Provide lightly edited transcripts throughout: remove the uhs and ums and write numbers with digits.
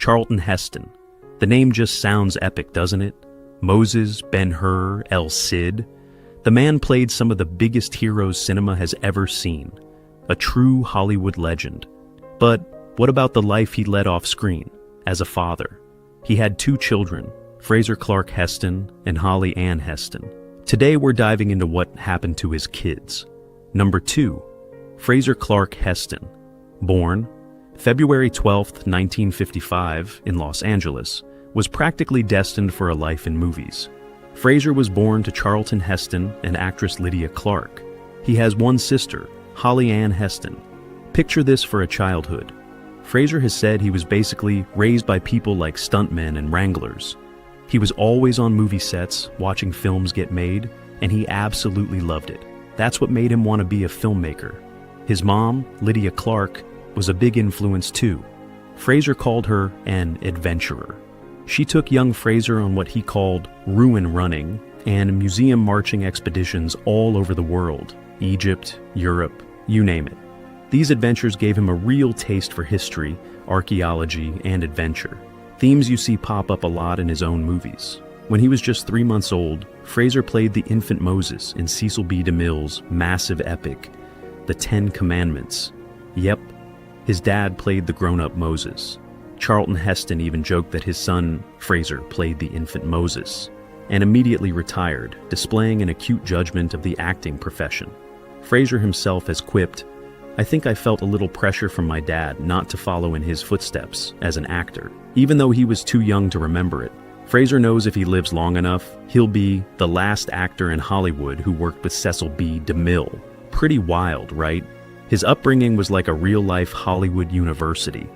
Charlton Heston. The name just sounds epic, doesn't it? Moses, Ben-Hur, El Cid. The man played some of the biggest heroes cinema has ever seen. A true Hollywood legend. But what about the life he led off screen, as a father? He had 2 children, Fraser Clarke Heston and Holly Ann Heston. Today we're diving into what happened to his kids. Number 2, Fraser Clarke Heston. Born February 12, 1955, in Los Angeles, was practically destined for a life in movies. Fraser was born to Charlton Heston and actress Lydia Clark. He has 1 sister, Holly Ann Heston. Picture this for a childhood. Fraser has said he was basically raised by people like stuntmen and wranglers. He was always on movie sets, watching films get made, and he absolutely loved it. That's what made him want to be a filmmaker. His mom, Lydia Clark, was a big influence too. Fraser called her an adventurer. She took young Fraser on what he called ruin running and museum marching expeditions all over the world, Egypt, Europe, you name it. These adventures gave him a real taste for history, archaeology, and adventure, themes you see pop up a lot in his own movies. When he was just 3 months old, Fraser played the infant Moses in Cecil B. DeMille's massive epic, The 10 Commandments. Yep, his dad played the grown-up Moses. Charlton Heston even joked that his son, Fraser, played the infant Moses, and immediately retired, displaying an acute judgment of the acting profession. Fraser himself has quipped, "I think I felt a little pressure from my dad not to follow in his footsteps as an actor, even though he was too young to remember it." Fraser knows if he lives long enough, he'll be the last actor in Hollywood who worked with Cecil B. DeMille. Pretty wild, right? His upbringing was like a real-life Hollywood university,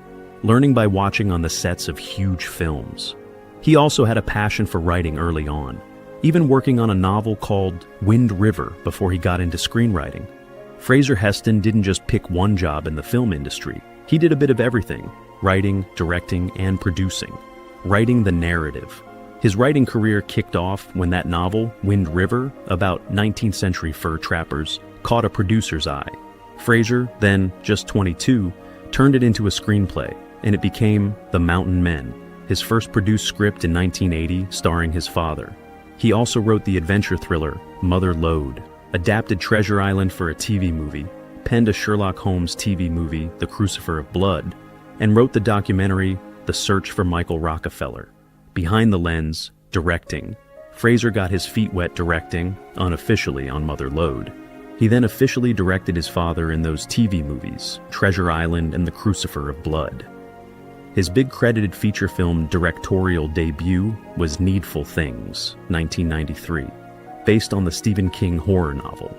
learning by watching on the sets of huge films. He also had a passion for writing early on, even working on a novel called Wind River before he got into screenwriting. Fraser Heston didn't just pick one job in the film industry. He did a bit of everything: writing, directing, and producing. Writing the narrative. His writing career kicked off when that novel, Wind River, about 19th century fur trappers, caught a producer's eye. Fraser, then just 22, turned it into a screenplay, and it became The Mountain Men, his first produced script in 1980 starring his father. He also wrote the adventure thriller Mother Lode, adapted Treasure Island for a TV movie, penned a Sherlock Holmes TV movie, The Crucifer of Blood, and wrote the documentary The Search for Michael Rockefeller. Behind the lens, directing. Fraser got his feet wet directing, unofficially, on Mother Lode. He then officially directed his father in those TV movies, Treasure Island and The Crucifer of Blood. His big credited feature film directorial debut was Needful Things, 1993, based on the Stephen King horror novel.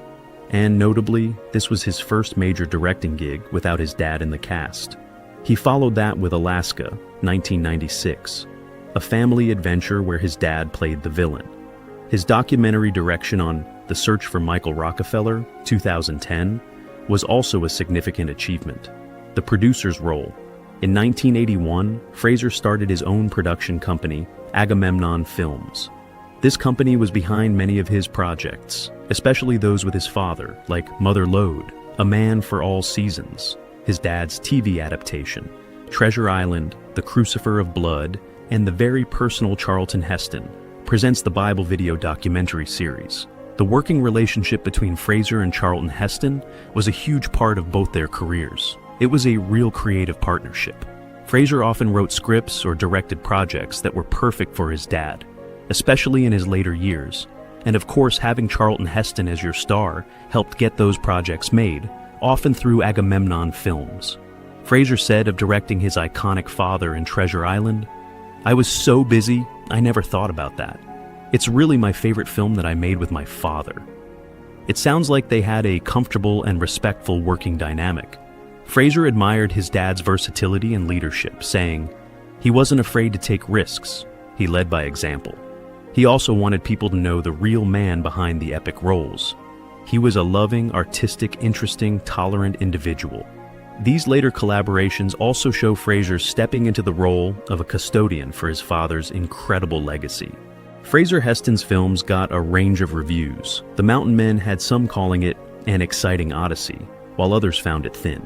And notably, this was his first major directing gig without his dad in the cast. He followed that with Alaska, 1996, a family adventure where his dad played the villain. His documentary direction on The Search for Michael Rockefeller, 2010, was also a significant achievement. The producer's role. In 1981, Fraser started his own production company, Agamemnon Films. This company was behind many of his projects, especially those with his father, like Mother Lode, A Man for All Seasons, his dad's TV adaptation, Treasure Island, The Crucifer of Blood, and the very personal Charlton Heston presents the Bible video documentary series. The working relationship between Fraser and Charlton Heston was a huge part of both their careers. It was a real creative partnership. Fraser often wrote scripts or directed projects that were perfect for his dad, especially in his later years. And of course, having Charlton Heston as your star helped get those projects made, often through Agamemnon Films. Fraser said of directing his iconic father in Treasure Island, "I was so busy, I never thought about that. It's really my favorite film that I made with my father." It sounds like they had a comfortable and respectful working dynamic. Fraser admired his dad's versatility and leadership, saying, "He wasn't afraid to take risks. He led by example." He also wanted people to know the real man behind the epic roles. He was a loving, artistic, interesting, tolerant individual. These later collaborations also show Fraser stepping into the role of a custodian for his father's incredible legacy. Fraser Heston's films got a range of reviews. The Mountain Men had some calling it an exciting odyssey, while others found it thin.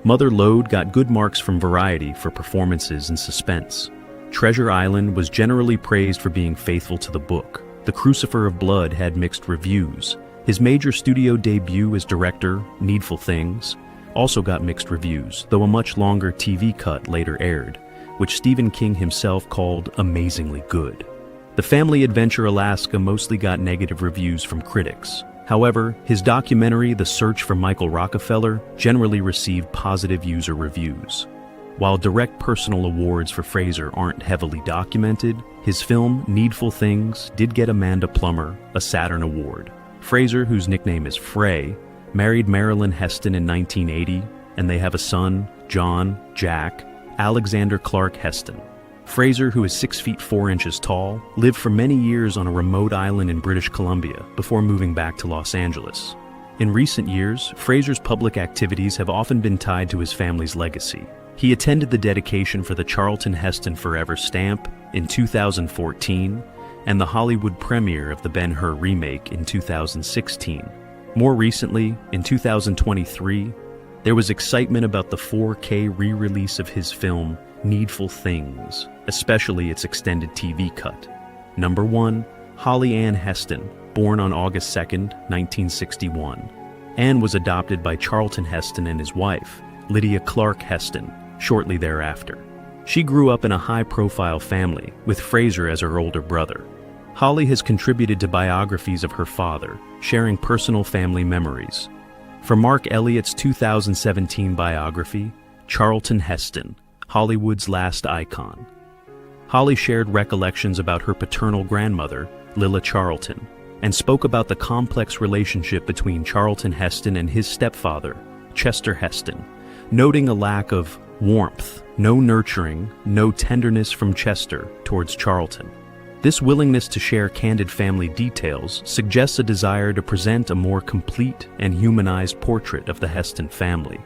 Mother Lode got good marks from Variety for performances and suspense. Treasure Island was generally praised for being faithful to the book. The Crucifer of Blood had mixed reviews. His major studio debut as director, Needful Things, also got mixed reviews, though a much longer TV cut later aired, which Stephen King himself called amazingly good. The family adventure Alaska mostly got negative reviews from critics. However, his documentary The Search for Michael Rockefeller generally received positive user reviews. While direct personal awards for Fraser aren't heavily documented, his film Needful Things did get Amanda Plummer a Saturn Award. Fraser, whose nickname is Frey, married Marilyn Heston in 1980, and they have a son, John Jack Alexander Clarke Heston. Fraser, who is 6 feet 4 inches tall, lived for many years on a remote island in British Columbia before moving back to Los Angeles. In recent years, Fraser's public activities have often been tied to his family's legacy. He attended the dedication for the Charlton Heston Forever stamp in 2014 and the Hollywood premiere of the Ben-Hur remake in 2016. More recently, in 2023, there was excitement about the 4K re-release of his film Needful Things, especially its extended TV cut. Number 1, Holly Ann Heston, born on August 2, 1961. Ann was adopted by Charlton Heston and his wife, Lydia Clarke Heston, shortly thereafter. She grew up in a high-profile family, with Fraser as her older brother. Holly has contributed to biographies of her father, sharing personal family memories. For Mark Elliott's 2017 biography, Charlton Heston, Hollywood's Last Icon. Holly shared recollections about her paternal grandmother, Lilla Charlton, and spoke about the complex relationship between Charlton Heston and his stepfather, Chester Heston, noting a lack of warmth, no nurturing, no tenderness from Chester towards Charlton. This willingness to share candid family details suggests a desire to present a more complete and humanized portrait of the Heston family.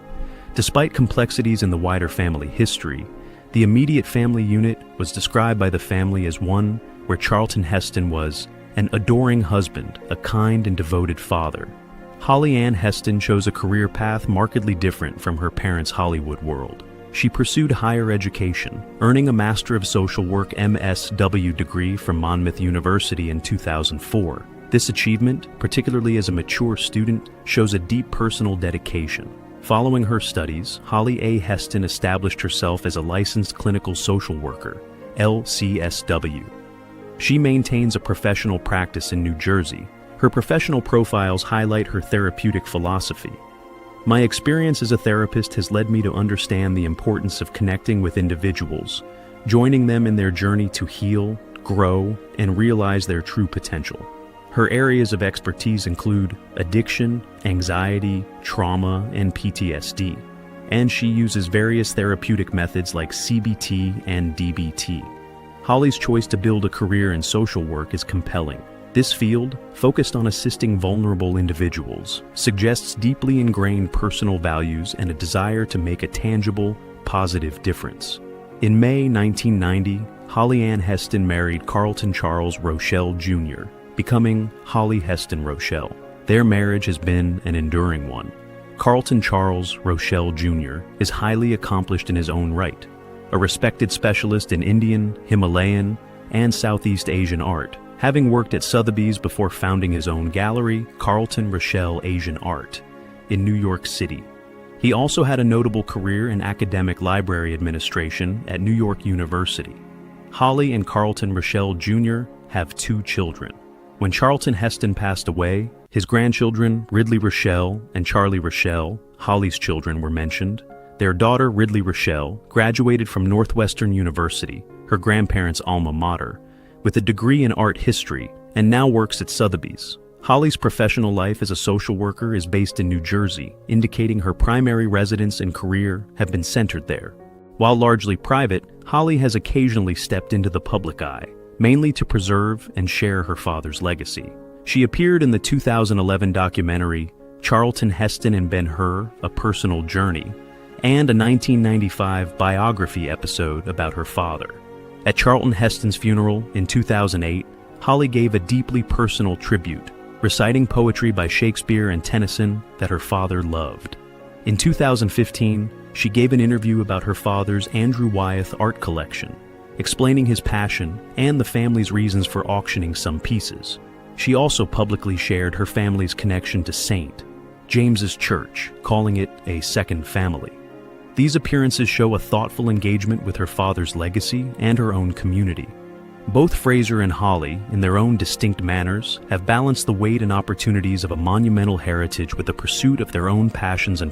Despite complexities in the wider family history, the immediate family unit was described by the family as one where Charlton Heston was an adoring husband, a kind and devoted father. Holly Ann Heston chose a career path markedly different from her parents' Hollywood world. She pursued higher education, earning a Master of Social Work MSW degree from Monmouth University in 2004. This achievement, particularly as a mature student, shows a deep personal dedication. Following her studies, Holly A. Heston established herself as a licensed clinical social worker, LCSW. She maintains a professional practice in New Jersey. Her professional profiles highlight her therapeutic philosophy. My experience as a therapist has led me to understand the importance of connecting with individuals, joining them in their journey to heal, grow, and realize their true potential. Her areas of expertise include addiction, anxiety, trauma, and PTSD, and she uses various therapeutic methods like CBT and DBT. Holly's choice to build a career in social work is compelling. This field, focused on assisting vulnerable individuals, suggests deeply ingrained personal values and a desire to make a tangible, positive difference. In May 1990, Holly Ann Heston married Carlton Charles Rochelle Jr., becoming Holly Heston Rochelle. Their marriage has been an enduring one. Carlton Charles Rochelle Jr. is highly accomplished in his own right, a respected specialist in Indian, Himalayan, and Southeast Asian art, having worked at Sotheby's before founding his own gallery, Carlton Rochelle Asian Art, in New York City. He also had a notable career in academic library administration at New York University. Holly and Carlton Rochelle Jr. have 2 children. When Charlton Heston passed away, his grandchildren, Ridley Rochelle and Charlie Rochelle, Holly's children, were mentioned. Their daughter, Ridley Rochelle, graduated from Northwestern University, her grandparents' alma mater, with a degree in art history, and now works at Sotheby's. Holly's professional life as a social worker is based in New Jersey, indicating her primary residence and career have been centered there. While largely private, Holly has occasionally stepped into the public eye, mainly to preserve and share her father's legacy. She appeared in the 2011 documentary Charlton Heston and Ben-Hur: A Personal Journey, and a 1995 biography episode about her father. At Charlton Heston's funeral in 2008, Holly gave a deeply personal tribute, reciting poetry by Shakespeare and Tennyson that her father loved. In 2015, She gave an interview about her father's Andrew Wyeth art collection, explaining his passion and the family's reasons for auctioning some pieces. She also publicly shared her family's connection to St. James's Church, calling it a second family. These appearances show a thoughtful engagement with her father's legacy and her own community. Both Fraser and Holly, in their own distinct manners, have balanced the weight and opportunities of a monumental heritage with the pursuit of their own passions and